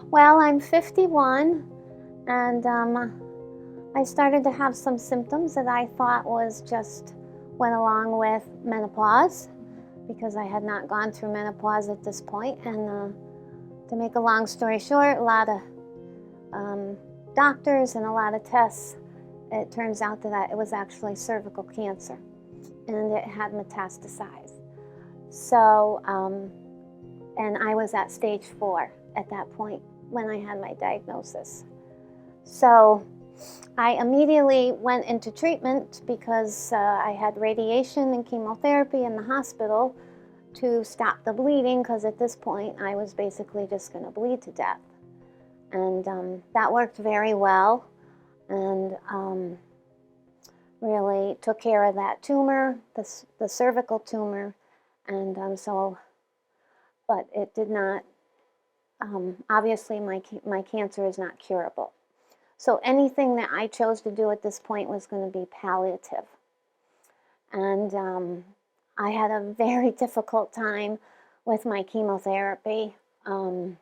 Well, I'm 51, and I started to have some symptoms that I thought was just went along with menopause, because I had not gone through menopause at this point. And to make a long story short, a lot of doctors and a lot of tests, it turns out that it was actually cervical cancer, and it had metastasized. So, and I was at stage 4 at that point when I had my diagnosis. So I immediately went into treatment because I had radiation and chemotherapy in the hospital to stop the bleeding, because at this point I was basically just going to bleed to death. And that worked very well, and really took care of that tumor, the cervical tumor. And but it did not, obviously my cancer is not curable. So anything that I chose to do at this point was going to be palliative. And I had a very difficult time with my chemotherapy. I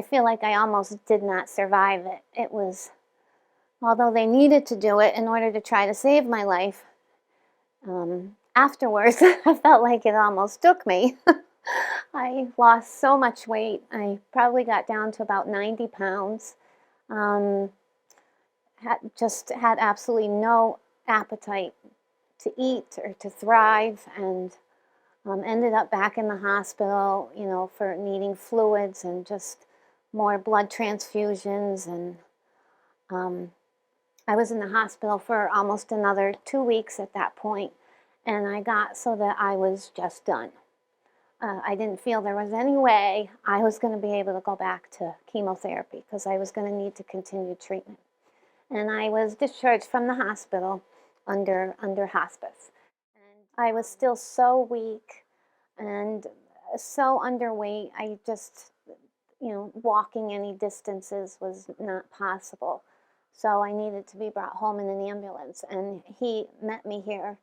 feel like I almost did not survive it. It was, although they needed to do it in order to try to save my life, afterwards I felt like it almost took me. I lost so much weight. I probably got down to about 90 pounds. Had absolutely no appetite to eat or to thrive, and ended up back in the hospital, for needing fluids and just more blood transfusions. And I was in the hospital for almost another 2 weeks at that point, and I got so that I was just done. I didn't feel there was any way I was going to be able to go back to chemotherapy, because I was going to need to continue treatment. And I was discharged from the hospital under hospice. And I was still so weak and so underweight. I just, walking any distances was not possible. So I needed to be brought home in an ambulance. And he met me here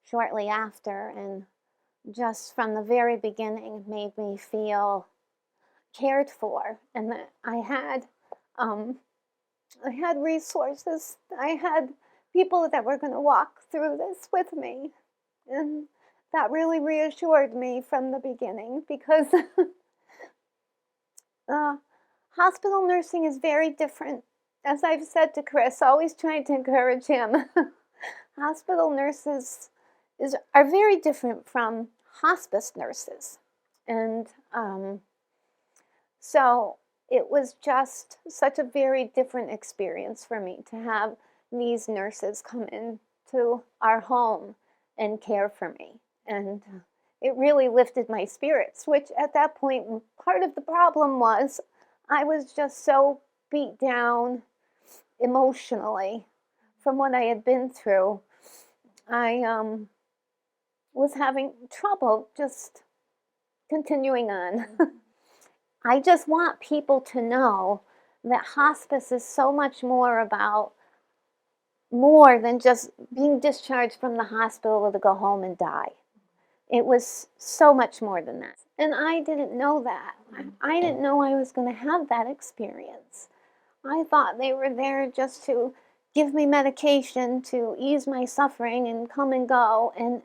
shortly after, and just from the very beginning made me feel cared for, and that I had resources. I had people that were going to walk through this with me, and that really reassured me from the beginning, because hospital nursing is very different. As I've said to Chris, always trying to encourage him, hospital nurses are very different from hospice nurses. And so it was just such a very different experience for me to have these nurses come into our home and care for me. And it really lifted my spirits, which at that point, part of the problem was I was just so beat down emotionally from what I had been through. I was having trouble just continuing on. I just want people to know that hospice is so much more than just being discharged from the hospital to go home and die. It was so much more than that. And I didn't know that. I didn't know I was going to have that experience. I thought they were there just to give me medication to ease my suffering and come and go. And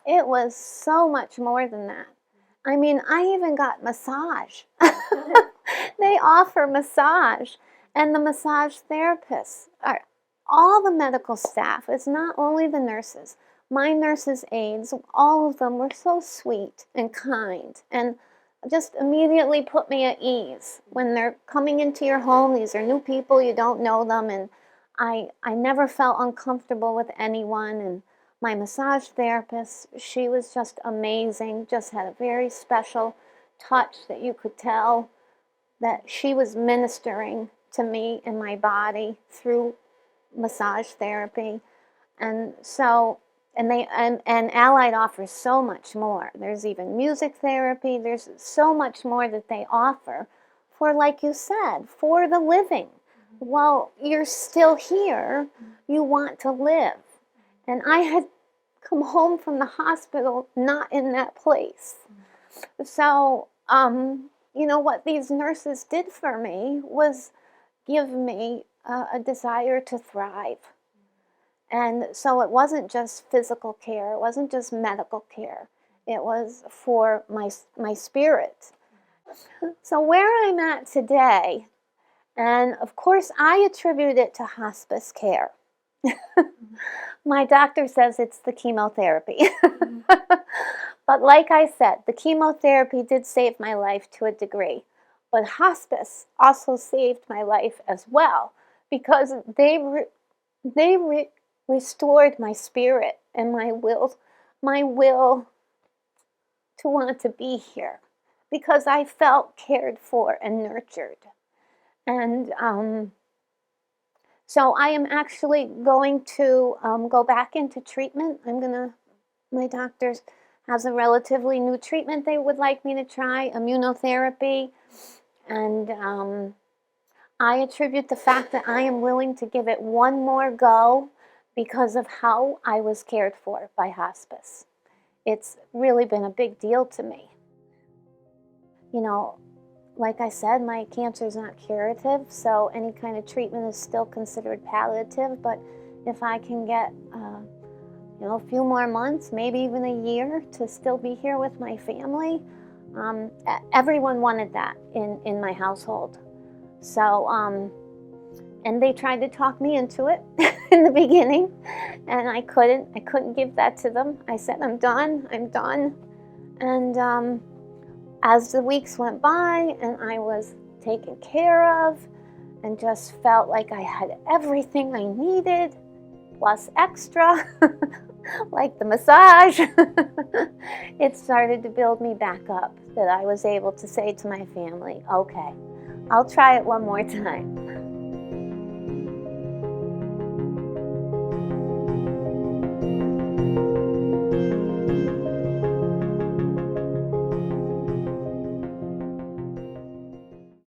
it was so much more than that. I mean, I even got massage. They offer massage, and the massage therapists are all the medical staff. It's not only the nurses. My nurses' aides, all of them were so sweet and kind, and just immediately put me at ease. When they're coming into your home, these are new people, you don't know them, and I never felt uncomfortable with anyone. And my massage therapist, she was just amazing, just had a very special touch that you could tell that she was ministering to me and my body through massage therapy. And so, and Allied offers so much more. There's even music therapy. There's so much more that they offer for, like you said, for the living. While you're still here, you want to live. And I had come home from the hospital not in that place. So what these nurses did for me was give me a desire to thrive. And so it wasn't just physical care, it wasn't just medical care, it was for my spirit. So where I'm at today, and of course I attribute it to hospice care. My doctor says it's the chemotherapy. But like I said, the chemotherapy did save my life to a degree. But hospice also saved my life as well, because they restored my spirit and my will to want to be here, because I felt cared for and nurtured. And so I am actually going to go back into treatment. My doctor has a relatively new treatment they would like me to try, immunotherapy. And I attribute the fact that I am willing to give it one more go because of how I was cared for by hospice. It's really been a big deal to me. Like I said, my cancer is not curative, so any kind of treatment is still considered palliative. But if I can get, a few more months, maybe even a year, to still be here with my family, everyone wanted that in my household. So, and they tried to talk me into it in the beginning, and I couldn't give that to them. I said, I'm done. And as the weeks went by and I was taken care of and just felt like I had everything I needed, plus extra, like the massage, it started to build me back up, that I was able to say to my family, okay, I'll try it one more time.